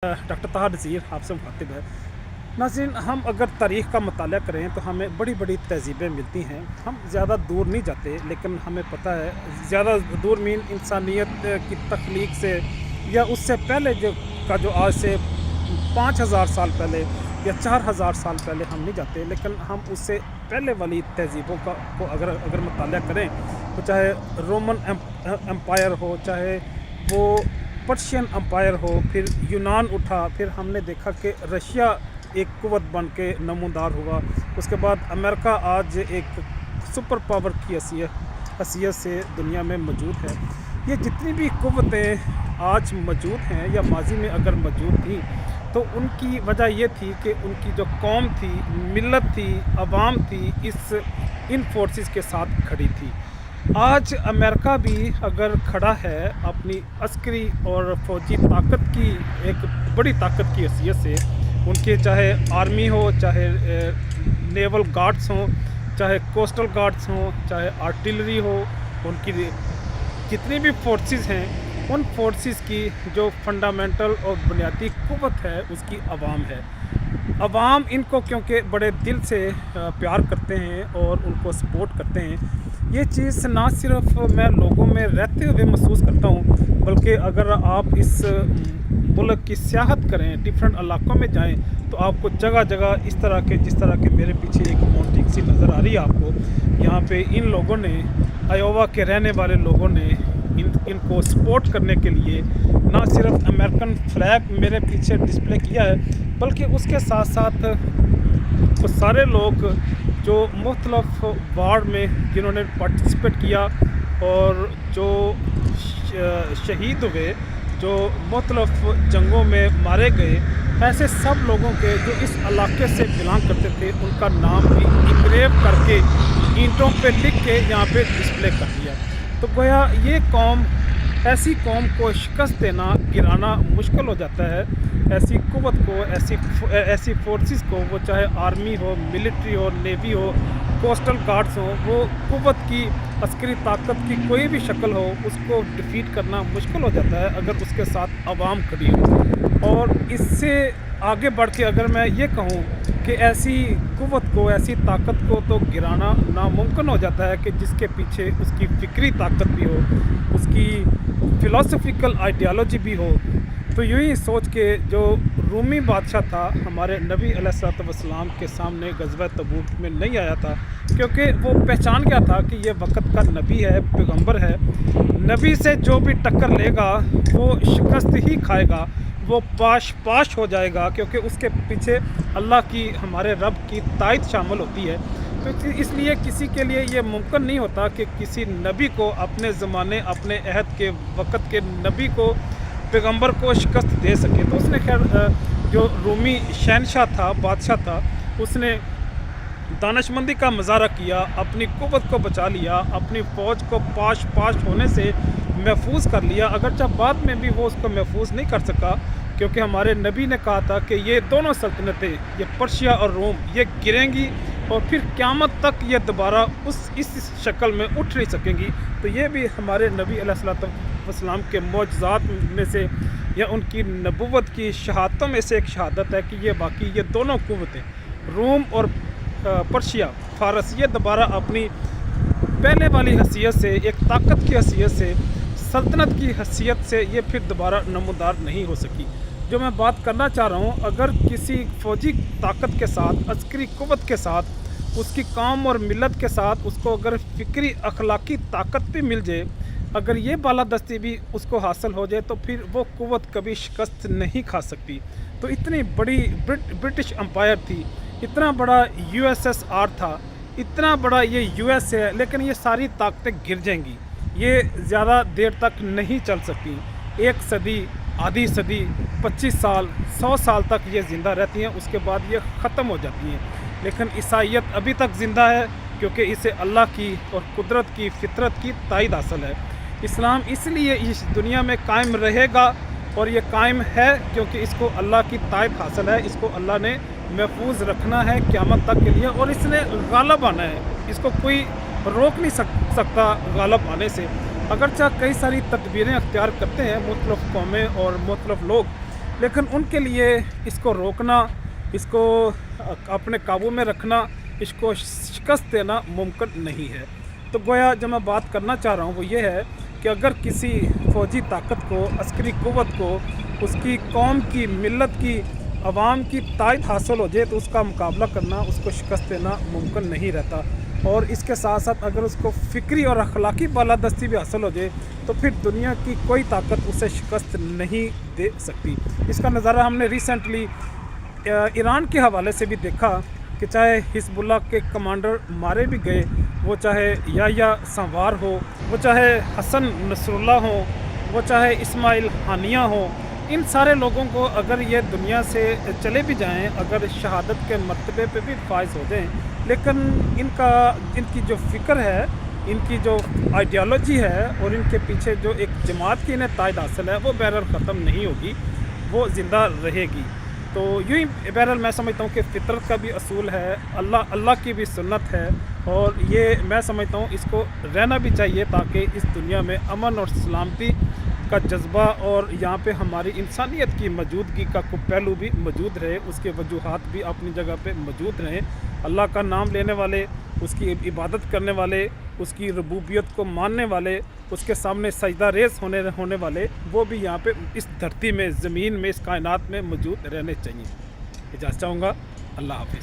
Doctor ताहा नज़ीर आपसे मुखातिब है। नाज़रीन, हम अगर तारीख़ का मुताला करें तो हमें बड़ी बड़ी तहज़ीबें मिलती हैं। हम ज़्यादा दूर नहीं जाते, लेकिन हमें पता है ज़्यादा दूर मीन इंसानियत की तख्लीक से या उससे पहले जो आज से 5,000 साल पहले या 4,000 साल पहले हम नहीं जाते, लेकिन हम उससे पहले वाली तहज़ीबों को अगर मुताला करें तो चाहे रोमन एम्पायर हो, चाहे वो पर्शियन अम्पायर हो, फिर यूनान उठा, फिर हमने देखा कि रशिया एक कुव्वत बन के नमूदार हुआ, उसके बाद अमेरिका आज एक सुपर पावर की हैसियत से दुनिया में मौजूद है। ये जितनी भी कुव्वतें आज मौजूद हैं या माजी में अगर मौजूद थी तो उनकी वजह ये थी कि उनकी जो कौम थी, मिल्लत थी, अवाम थी, इन फोर्सेस के साथ खड़ी थी। आज अमेरिका भी अगर खड़ा है अपनी अस्करी और फ़ौजी ताकत की एक बड़ी ताकत की हैसियत से, उनके चाहे आर्मी हो, चाहे नेवल गार्ड्स हों, चाहे कोस्टल गार्ड्स हों, चाहे आर्टिलरी हो, उनकी जितनी भी फोर्सेस हैं, उन फोर्सेस की जो फंडामेंटल और बुनियादी क़ुव्वत है उसकी अवाम है। अवाम इनको क्योंकि बड़े दिल से प्यार करते हैं और उनको सपोर्ट करते हैं। ये चीज़ ना सिर्फ मैं लोगों में रहते हुए महसूस करता हूँ, बल्कि अगर आप इस मुल्क की सियाहत करें, डिफरेंट इलाकों में जाएं, तो आपको जगह जगह इस तरह के, जिस तरह के मेरे पीछे एक माउंटिंग सी नज़र आ रही है आपको, यहाँ पे इन लोगों ने, आयोवा के रहने वाले लोगों ने इनको सपोर्ट करने के लिए ना सिर्फ अमेरिकन फ्लैग मेरे पीछे डिस्प्ले किया है, बल्कि उसके साथ साथ वो सारे लोग जो मुख्तलिफ वार में जिन्होंने पार्टिसिपेट किया और जो शहीद हुए, जो मुख्तलिफ जंगों में मारे गए, ऐसे सब लोगों के जो इस इलाके से बिलोंग करते थे, उनका नाम भी इंग्रेव करके ईंटों पे लिख के यहाँ पे डिस्प्ले कर दिया। तो गोया ये कौम, ऐसी कौम को शिकस्त देना, गिराना मुश्किल हो जाता है। ऐसी कुव्वत को, ऐसी फोर्सेस को, वो चाहे आर्मी हो, मिलिट्री हो, नेवी हो, कोस्टल गार्ड्स हो, वो कुव्वत की अस्करी ताकत की कोई भी शक्ल हो, उसको डिफीट करना मुश्किल हो जाता है अगर उसके साथ अवाम खड़ी हो। और इससे आगे बढ़ के अगर मैं ये कहूँ कि ऐसी कुव्वत को, ऐसी ताकत को तो गिराना नामुमकिन हो जाता है कि जिसके पीछे उसकी फ़िक्री ताकत भी हो, उसकी फ़िलासफ़िकल आइडियालॉजी भी हो। तो यूँ ही सोच के जो रूमी बादशाह था, हमारे नबी अलैहिस्सलाम के सामने ग़ज़वा तबूक में नहीं आया था, क्योंकि वो पहचान गया था कि ये वक़्त का नबी है, पैगंबर है। नबी से जो भी टक्कर लेगा वो शिकस्त ही खाएगा, वो पाश हो जाएगा, क्योंकि उसके पीछे अल्लाह की, हमारे रब की तायद शामिल होती है। तो इसलिए किसी के लिए ये मुमकिन नहीं होता कि किसी नबी को, अपने ज़माने, अपने अहद के वक़्त के नबी को, पैगंबर को शिकस्त दे सके। तो उसने खैर जो रूमी शहनशाह था, बादशाह था, उसने दानिशमंदी का मुजाहरा किया, अपनी कुव्वत को बचा लिया, अपनी फ़ौज को पाश होने से महफूज कर लिया। अगरचे बाद में भी वो उसको महफूज नहीं कर सका, क्योंकि हमारे नबी ने कहा था कि ये दोनों सल्तनतें, ये पर्शिया और रोम, ये गिरेंगी और फिर क़यामत तक ये दोबारा इस शक्ल में उठ नहीं सकेंगी। तो ये भी हमारे नबी अलैहिस्सलाम के मौजज़ात में से या उनकी नबुव्वत की शहादतों में से एक शहादत है कि ये बाकी ये दोनों कुव्वतें, रोम और पर्शिया, फ़ारस, ये दोबारा अपनी पहले वाली हैसियत से, एक ताकत की हैसियत से, सल्तनत की हैसियत से ये फिर दोबारा नमूदार नहीं हो सकी। जो मैं बात करना चाह रहा हूँ, अगर किसी फ़ौजी ताकत के साथ, अस्करी कुव्वत के साथ, उसकी कौम और मिलत के साथ उसको अगर फ़िक्री अखलाकी ताकत भी मिल जाए, अगर ये बालादस्ती भी उसको हासिल हो जाए, तो फिर वो कुव्वत कभी शिकस्त नहीं खा सकती। तो इतनी बड़ी ब्रिटिश अम्पायर थी, इतना बड़ा USSR था, इतना बड़ा ये US है, लेकिन ये सारी ताकतें गिर जाएंगी, ये ज़्यादा देर तक नहीं चल सकती। एक सदी, आधी सदी, 25 साल, 100 साल तक ये ज़िंदा रहती हैं, उसके बाद ये ख़त्म हो जाती हैं। लेकिन ईसाईयत अभी तक ज़िंदा है, क्योंकि इसे अल्लाह की और कुदरत की, फितरत की तायद हासिल है। इस्लाम इसलिए इस दुनिया में कायम रहेगा, और ये कायम है क्योंकि इसको अल्लाह की तायद हासिल है, इसको अल्लाह ने महफूज रखना है क़यामत तक के लिए, और इसने गालिब आना है, इसको कोई रोक नहीं सकता गालिब आने से। अगरचे कई सारी तदबीरें अख्तियार करते हैं मुख्तलिफ़ कौमें और मुख्तलिफ़ लोग, लेकिन उनके लिए इसको रोकना, इसको अपने काबू में रखना, इसको शिकस्त देना मुमकिन नहीं है। तो गोया जो मैं बात करना चाह रहा हूँ वो ये है कि अगर किसी फ़ौजी ताकत को, अस्करी क़ुव्वत को, उसकी कौम की, मिल्लत की, अवाम की तायद हासिल हो जाए तो उसका मुकाबला करना, उसको शिकस्त देना मुमकिन नहीं रहता। और इसके साथ साथ अगर उसको फ़िक्री और अखलाकी बालादस्ती भी हासिल हो जाए तो फिर दुनिया की कोई ताकत उसे शिकस्त नहीं दे सकती। इसका नज़ारा हमने रिसेंटली ईरान के हवाले से भी देखा कि चाहे हिजबुल्लाह के कमांडर मारे भी गए, वो चाहे याह्या संवार हो, वो चाहे हसन नसरुल्लाह हो, वो चाहे इस्माइल हानिया हो, इन सारे लोगों को अगर ये दुनिया से चले भी जाएं, अगर शहादत के मर्तबे पे भी फाइज हो जाएं, लेकिन इनकी जो फ़िक्र है, इनकी जो आइडियालॉजी है और इनके पीछे जो एक जमात की इन्हें तायद हासिल है, वो बहरहाल ख़त्म नहीं होगी, वो ज़िंदा रहेगी। तो यूँ ही बहरहाल मैं समझता हूँ कि फ़ितरत का भी असूल है, अल्लाह की भी सुन्नत है, और ये मैं समझता हूँ इसको रहना भी चाहिए ताकि इस दुनिया में अमन और सलामती का जज्बा और यहाँ पे हमारी इंसानियत की मौजूदगी का कोई पहलू भी मौजूद रहे, उसके वजूहात भी अपनी जगह पे मौजूद रहें। अल्लाह का नाम लेने वाले, उसकी इबादत करने वाले, उसकी रबूबियत को मानने वाले, उसके सामने सजदा रेज़ होने वाले, वो भी यहाँ पे इस धरती में, ज़मीन में, इस कायनात में मौजूद रहने चाहिए। इजाज़त चाहूँगा। अल्लाह हाफ़िज़।